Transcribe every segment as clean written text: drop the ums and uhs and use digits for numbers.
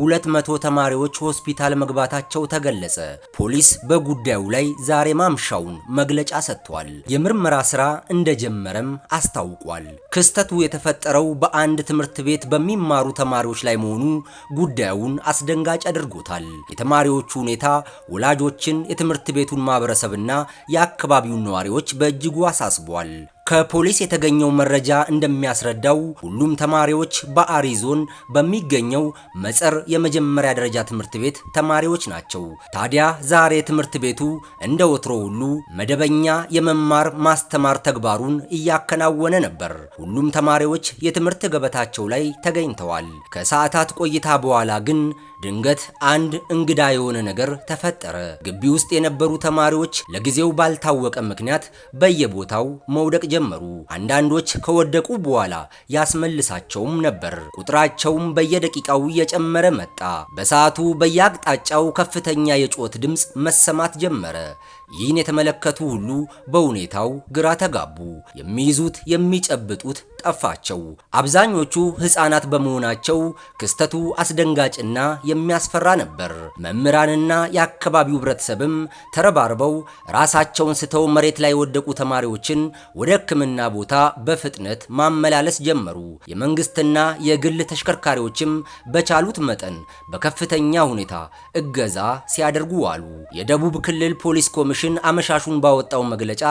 200 ተማሪዎች ሆስፒታል መግባታቸው ተገለጸ። ፖሊስ በጉዳዩ ላይ ዛሬ ማምሻውን መግለጫ ሰጥቷል። የምርመራ ስራ እንደጀመረም አስታውቋል። ክስተቱ የተፈጠረው በአንድ ትምህርት ቤት በሚማሩ ተማሪዎች ላይ መሆኑ ጉዳዩን አስደንጋጭ አድርጎታል። የተማሪዎቹ ሁኔታ ወላጆችን፣ የትምህርት ቤቱን ማህበረሰብና የአካባቢውን ነዋሪዎች በእጅጉ አሳስቧል። ከፖሊስ የተገኘው መረጃ እንደሚያስረዳው ሁሉም ተማሪዎች በአሪ ዞን በሚገኘው መጸር የመጀመሪያ ደረጃ ትምህርት ቤት ተማሪዎች ናቸው። ታዲያ ዛሬ ትምህርት ቤቱ እንደ ወትሮ ሁሉ መደበኛ የመማር ማስተማር ተግባሩን እያከናወነ ነበር። ሁሉም ተማሪዎች የትምህርት ገበታቸው ላይ ተገኝተዋል። ከሰዓታት ቆይታ በኋላ ግን ድንገት አንድ እንግዳ የሆነ ነገር ተፈጠረ። ግቢ ውስጥ የነበሩ ተማሪዎች ለጊዜው ባልታወቀ ምክንያት በየቦታው መውደቅ ጀመሩ። አንዳንዶች ከወደቁ በኋላ ያስመልሳቸውም ነበር። ቁጥራቸውም በየደቂቃው እየጨመረ መጣ። በሰዓቱ በየአቅጣጫው ከፍተኛ የጩኸት ድምፅ መሰማት ጀመረ። ይህን የተመለከቱ ሁሉ በሁኔታው ግራ ተጋቡ። የሚይዙት የሚጨብጡት ጠፋቸው። አብዛኞቹ ሕፃናት በመሆናቸው ክስተቱ አስደንጋጭና የሚያስፈራ ነበር። መምህራንና የአካባቢው ህብረተሰብም ተረባርበው ራሳቸውን ስተው መሬት ላይ የወደቁ ተማሪዎችን ወደ ሕክምና ቦታ በፍጥነት ማመላለስ ጀመሩ። የመንግስትና የግል ተሽከርካሪዎችም በቻሉት መጠን በከፍተኛ ሁኔታ እገዛ ሲያደርጉ ዋሉ። የደቡብ ክልል ፖሊስ ኮሚሽን አመሻሹን ባወጣው መግለጫ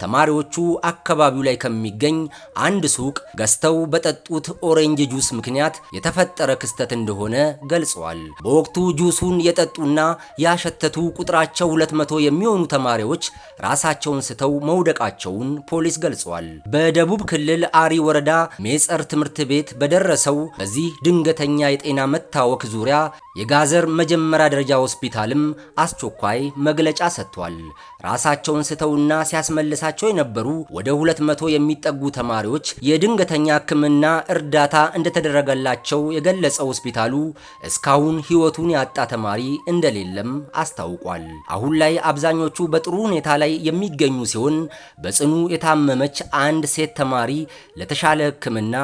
ተማሪዎቹ አካባቢው ላይ ከሚገኝ አንድ ሱቅ ገዝተው በጠጡት ኦሬንጅ ጁስ ምክንያት የተፈጠረ ክስተት እንደሆነ ገልጸዋል። በወቅቱ ጁሱን የጠጡና ያሸተቱ ቁጥራቸው 200 የሚሆኑ ተማሪዎች ራሳቸውን ስተው መውደቃቸውን ፖሊስ ገልጿል። በደቡብ ክልል አሪ ወረዳ ሜጸር ትምህርት ቤት በደረሰው በዚህ ድንገተኛ የጤና መታወክ ዙሪያ የጋዘር መጀመሪያ ደረጃ ሆስፒታልም አስቸኳይ መግለጫ ሰጥቷል። ራሳቸውን ስተውና ሲያስመልሳቸው የነበሩ ወደ 200 የሚጠጉ ተማሪዎች የድንገተኛ ሕክምና እርዳታ እንደተደረገላቸው የገለጸው ሆስፒታሉ እስካሁን ሕይወቱን ያጣ ተማሪ እንደሌለም አስታውቋል። አሁን ላይ አብዛኞቹ በጥሩ ሁኔታ ላይ የሚገኙ ሲሆን በጽኑ የታመመች አንድ ሴት ተማሪ ለተሻለ ሕክምና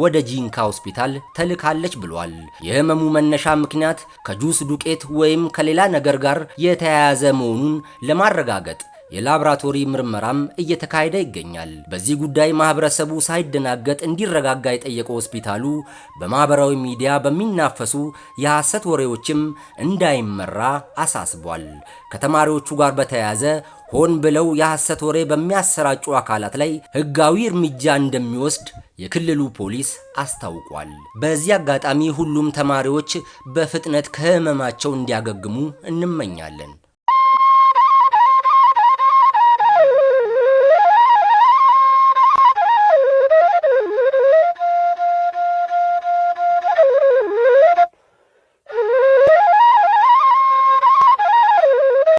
ወደ ጂንካ ሆስፒታል ተልካለች ብሏል። የህመሙ መነሻ ምክንያት ከጁስ ዱቄት ወይም ከሌላ ነገር ጋር የተያያዘ መሆኑን ለማረጋገጥ የላብራቶሪ ምርመራም እየተካሄደ ይገኛል። በዚህ ጉዳይ ማህበረሰቡ ሳይደናገጥ እንዲረጋጋ የጠየቀው ሆስፒታሉ በማህበራዊ ሚዲያ በሚናፈሱ የሐሰት ወሬዎችም እንዳይመራ አሳስቧል። ከተማሪዎቹ ጋር በተያያዘ ሆን ብለው የሐሰት ወሬ በሚያሰራጩ አካላት ላይ ህጋዊ እርምጃ እንደሚወስድ የክልሉ ፖሊስ አስታውቋል። በዚህ አጋጣሚ ሁሉም ተማሪዎች በፍጥነት ከህመማቸው እንዲያገግሙ እንመኛለን።